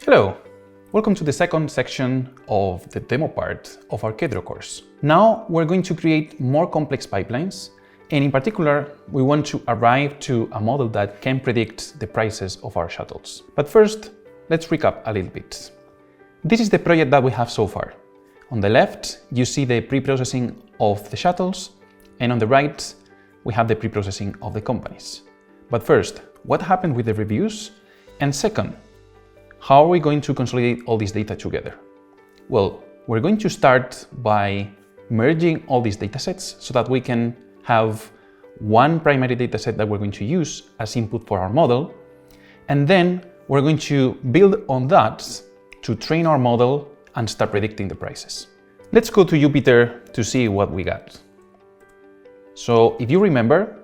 Hello! Welcome to the second section of the demo part of our Kedro course. Now we're going to create more complex pipelines, and in particular, we want to arrive to a model that can predict the prices of our shuttles. But first, let's recap a little bit. This is the project that we have so far. On the left, you see the pre-processing of the shuttles, and on the right, we have the pre-processing of the companies. But first, what happened with the reviews? And second, how are we going to consolidate all this data together? Well, we're going to start by merging all these datasets so that we can have one primary dataset that we're going to use as input for our model. And then we're going to build on that to train our model and start predicting the prices. Let's go to Jupyter to see what we got. So if you remember,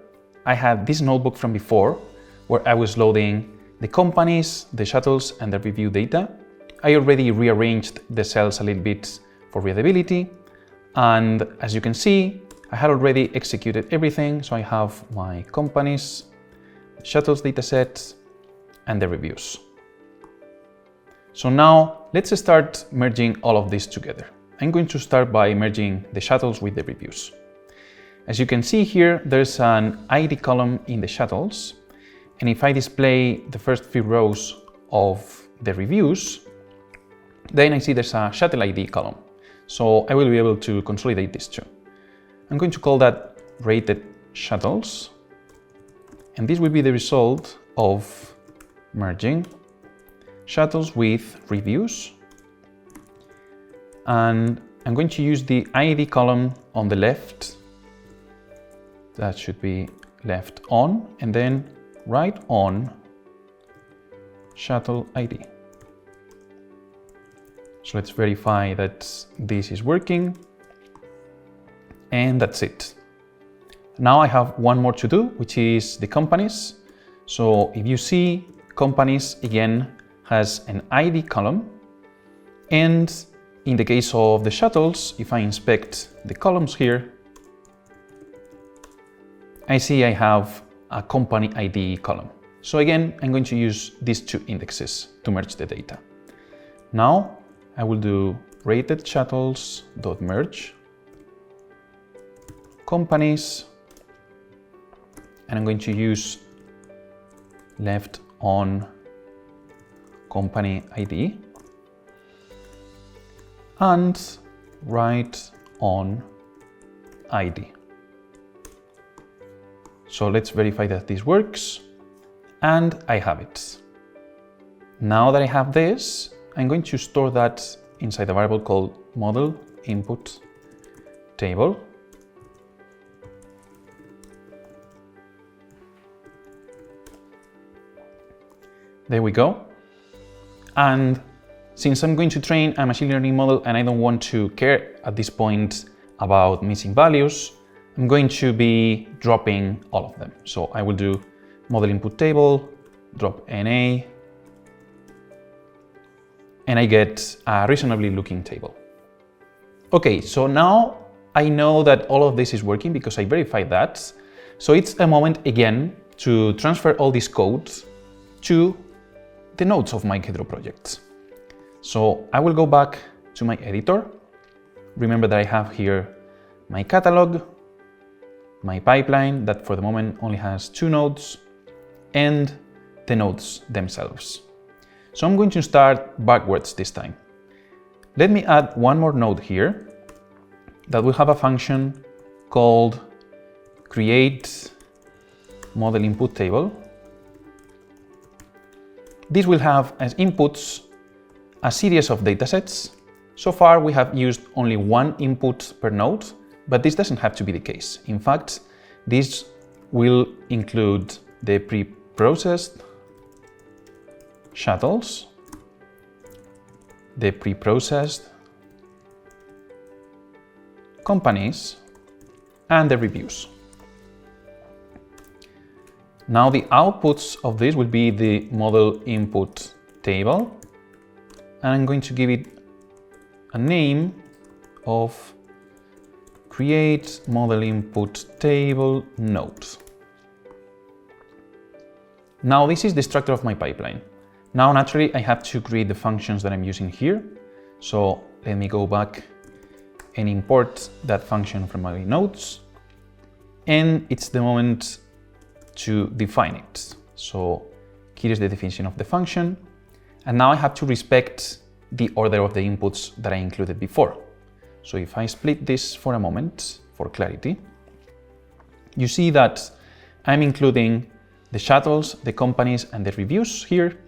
I had this notebook from before where I was loading the companies, the shuttles, and the review data. I already rearranged the cells a little bit for readability. And as you can see, I had already executed everything. So I have my companies, shuttles datasets, and the reviews. So now let's start merging all of this together. I'm going to start by merging the shuttles with the reviews. As you can see here, there's an ID column in the shuttles. And if I display the first few rows of the reviews, then I see there's a shuttle ID column. So I will be able to consolidate these two. I'm going to call that rated shuttles. And this will be the result of merging shuttles with reviews. And I'm going to use the ID column on the left. That should be left on, and then right on shuttle ID. So let's verify that this is working. And that's it. Now I have one more to do, which is the companies. So if you see, companies again has an ID column. And in the case of the shuttles, if I inspect the columns here, I see I have a company ID column. So again, I'm going to use these two indexes to merge the data. Now I will do rated shuttles.merge companies, and I'm going to use left on company ID and right on ID. So let's verify that this works, and I have it. Now that I have this, I'm going to store that inside a variable called model input table. There we go. And since I'm going to train a machine learning model and I don't want to care at this point about missing values, I'm going to be dropping all of them. So I will do model input table, drop NA, and I get a reasonably looking table. Okay, so now I know that all of this is working because I verified that. So it's a moment again to transfer all this code to the nodes of my Kedro project. So I will go back to my editor. Remember that I have here my catalog, my pipeline that for the moment only has 2 nodes, and the nodes themselves. So I'm going to start backwards this time. Let me add one more node here that will have a function called create model input table. This will have as inputs a series of datasets. So far we have used only one input per node, but this doesn't have to be the case. In fact, this will include the pre-processed shuttles, the pre-processed companies, and the reviews. Now the outputs of this will be the model input table, and I'm going to give it a name of create model input table node. Now this is the structure of my pipeline. Now, naturally, I have to create the functions that I'm using here. So let me go back and import that function from my notes. And it's the moment to define it. So here is the definition of the function. And now I have to respect the order of the inputs that I included before. So if I split this for a moment, for clarity, you see that I'm including the shuttles, the companies, and the reviews here,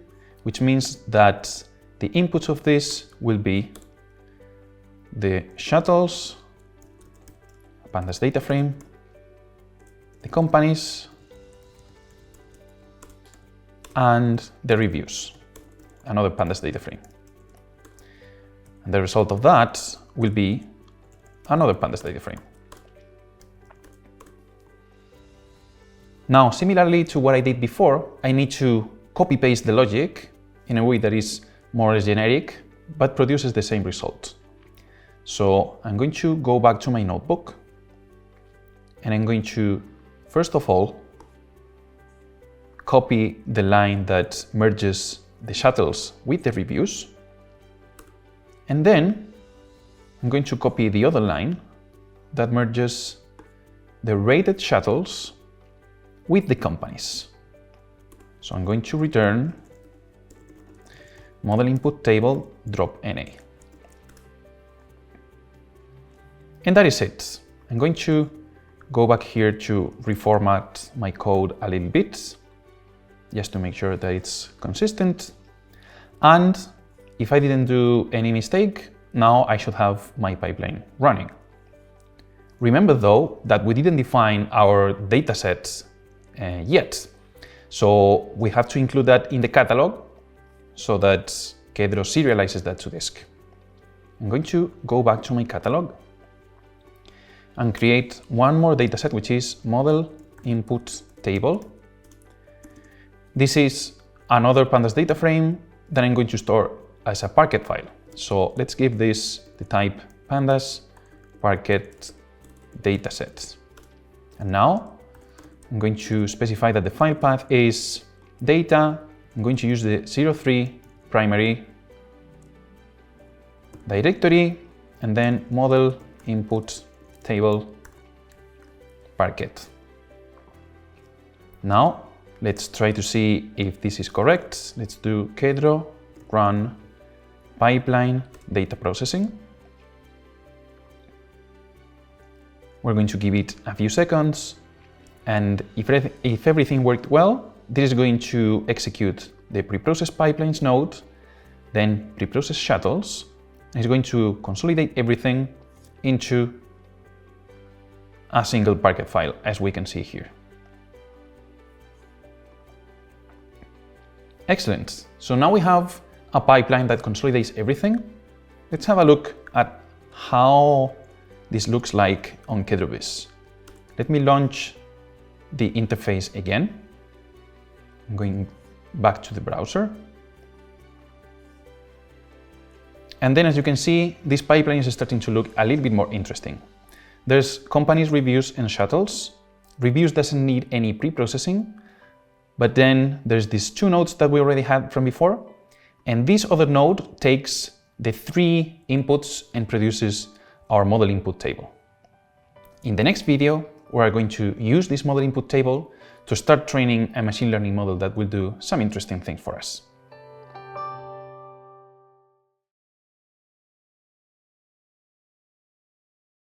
which means that the inputs of this will be the shuttles, pandas data frame, the companies, and the reviews, another pandas data frame. And the result of that will be another pandas data frame. Now, similarly to what I did before, I need to copy-paste the logic in a way that is more or less generic, but produces the same result. So I'm going to go back to my notebook, and I'm going to, first of all, copy the line that merges the shuttles with the reviews. And then I'm going to copy the other line that merges the rated shuttles with the companies. So I'm going to return model input table drop NA. And that is it. I'm going to go back here to reformat my code a little bit, just to make sure that it's consistent. And if I didn't do any mistake, now I should have my pipeline running. Remember though, that we didn't define our datasets yet. So we have to include that in the catalog so that Kedro serializes that to disk. I'm going to go back to my catalog and create one more dataset, which is model input table. This is another pandas data frame that I'm going to store as a Parquet file. So let's give this the type pandas Parquet datasets. And now I'm going to specify that the file path is data. I'm going to use the 03 primary directory and then model input table Parquet. Now let's try to see if this is correct. Let's do Kedro run pipeline data processing. We're going to give it a few seconds, and if everything worked well, this is going to execute the preprocess pipelines node, then preprocess shuttles, and it's going to consolidate everything into a single Parquet file, as we can see here. Excellent. So now we have a pipeline that consolidates everything. Let's have a look at how this looks like on Kedro-Viz. Let me launch the interface again. I'm going back to the browser. And then, as you can see, this pipeline is starting to look a little bit more interesting. There's companies, reviews, and shuttles. Reviews doesn't need any pre-processing, but then there's these two nodes that we already had from before. And this other node takes the 3 inputs and produces our model input table. In the next video, we are going to use this model input table to start training a machine learning model that will do some interesting things for us.